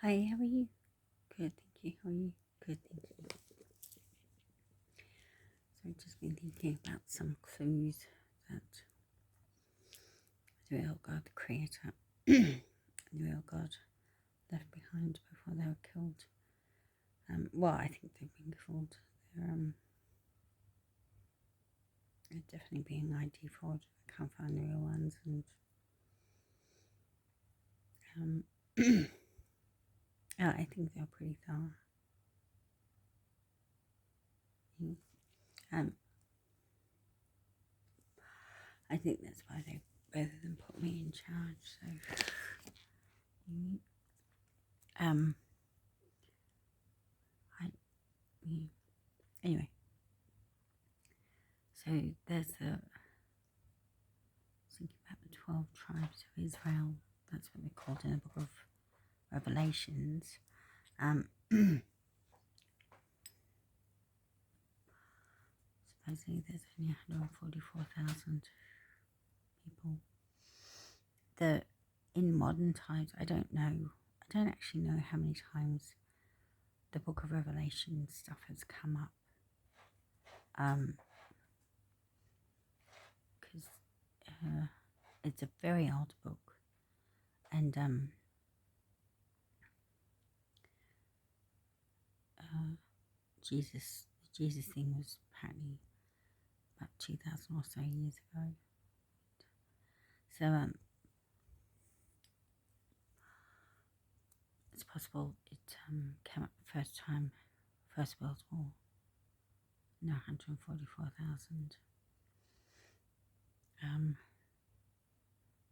Hi, how are you? Good, thank you. How are you? Good, thank you. So I've just been thinking about some clues that the real God, the Creator, the real God left behind before they were killed. Well, I think they've been killed. They're definitely being ID fraud. I can't find the real ones, and yeah, I think they're pretty thorough. I think that's why they both of them put me in charge. So, anyway. So there's thinking about the 12 tribes of Israel. That's what they're called in the book of Revelations. Supposedly there's only 144,000 people. In modern times, I don't actually know how many times the book of Revelation stuff has come up. Because it's a very old book, and the Jesus thing was apparently about 2,000 or so years ago. So it's possible it came up the first time, First World War. 144,000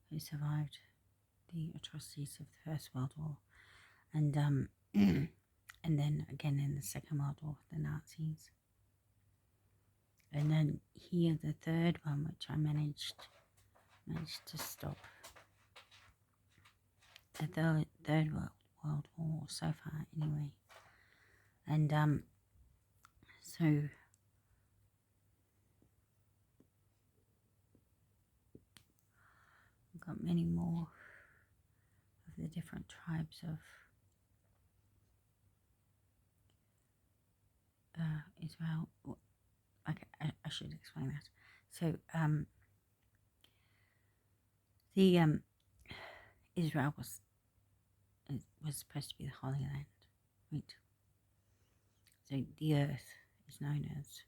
who survived the atrocities of the First World War, and and then again in the Second World War with the Nazis, and then here the third one, which I managed to stop. The third World War so far, anyway, and so. We've got many more of the different tribes of Israel. Okay, I should explain that. So, the Israel was supposed to be the Holy Land, right? So the earth is known as,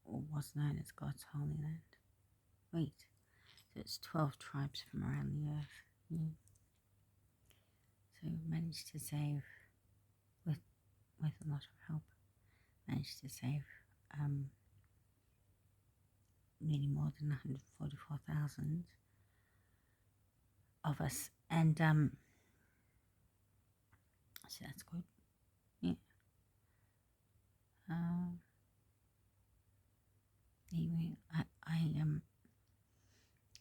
or was known as, God's Holy Land, right? So it's 12 tribes from around the earth. Yeah. So managed to save, with a lot of help, managed to save nearly more than 144,000 of us, and so that's good. Yeah. Anyway, I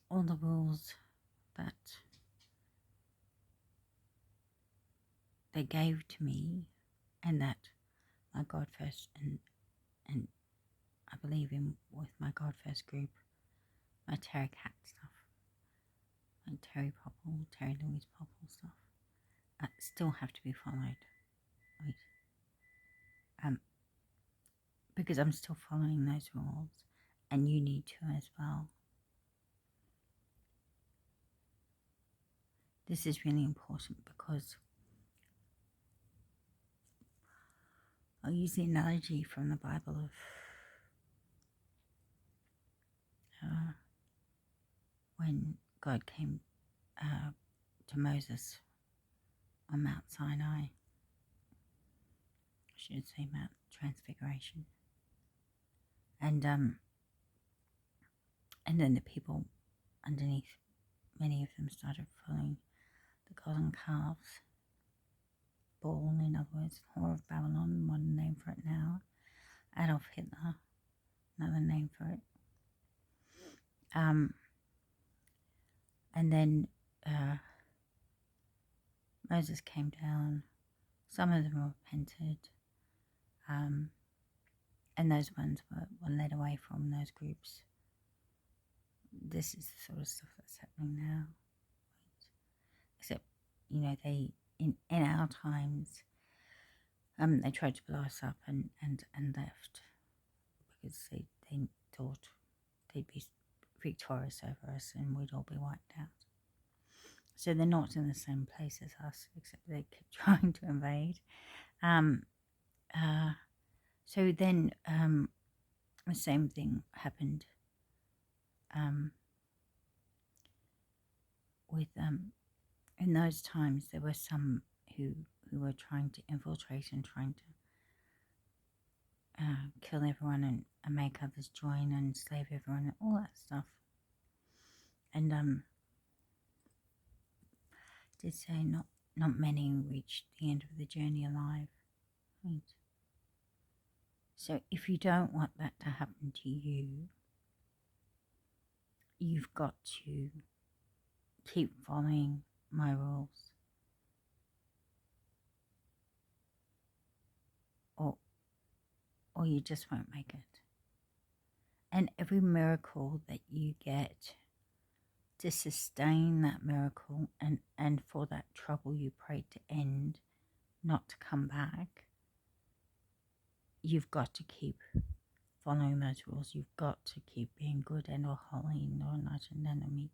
all the rules that they gave to me, and that my God First and I believe in with my God First group, my Terry Cat stuff, my Terry Louise Popple stuff, still have to be followed, right? Because I'm still following those rules, and you need to as well. This is really important because I'll use the analogy from the Bible of when God came to Moses on Mount Sinai. I should say Mount Transfiguration. And then the people underneath, many of them started following the golden calves. Bull, in other words, Whore of Babylon, modern name for it now. Adolf Hitler, another name for it. And then Moses came down. Some of them repented. And those ones were led away from those groups. This is the sort of stuff that's happening now. Except, they in our times, they tried to blow us up and left because they thought they'd be victorious over us and we'd all be wiped out. So they're not in the same place as us, except they keep trying to invade. So then the same thing happened with in those times there were some who were trying to infiltrate and trying to kill everyone and make others join and enslave everyone and all that stuff. And did say not many reached the end of the journey alive. Right. So if you don't want that to happen to you, you've got to keep following my rules. Or you just won't make it. And every miracle that you get, to sustain that miracle and for that trouble you prayed to end, not to come back, you've got to keep following those rules. You've got to keep being good and or holy, no not an enemy.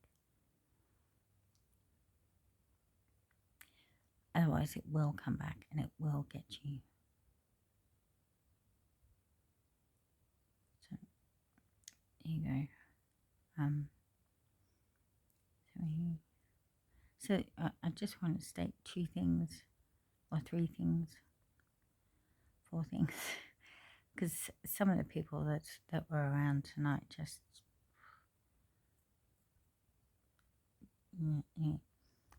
Otherwise it will come back and it will get you. So there you go. So I just want to state 2 things or 3 things, 4 things, because some of the people that were around tonight just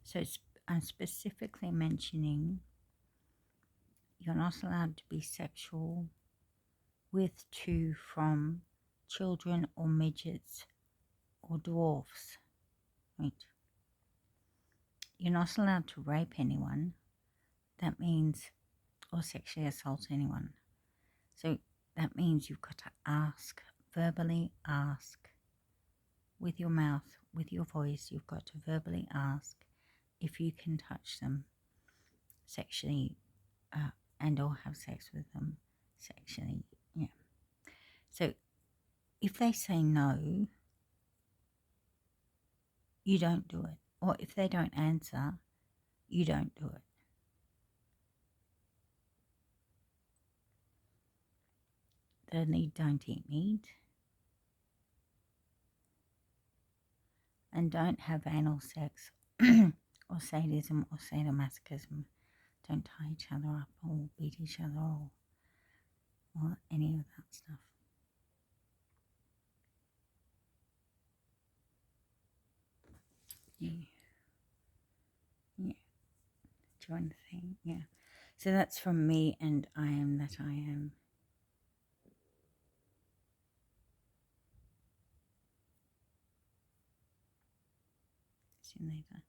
So I'm specifically mentioning you're not allowed to be sexual with, to, from children or midgets or dwarfs. Right? You're not allowed to rape anyone. That means, or sexually assault anyone. So that means you've got to ask, verbally ask, with your mouth, with your voice, you've got to verbally ask if you can touch them sexually and or have sex with them sexually. Yeah. So if they say no, you don't do it. Or if they don't answer, you don't do it. Thirdly, don't eat meat. And don't have anal sex or sadism or sadomasochism. Don't tie each other up or beat each other or any of that stuff. Yeah. Join the thing. Yeah. So that's from me and I am that I am. See you later.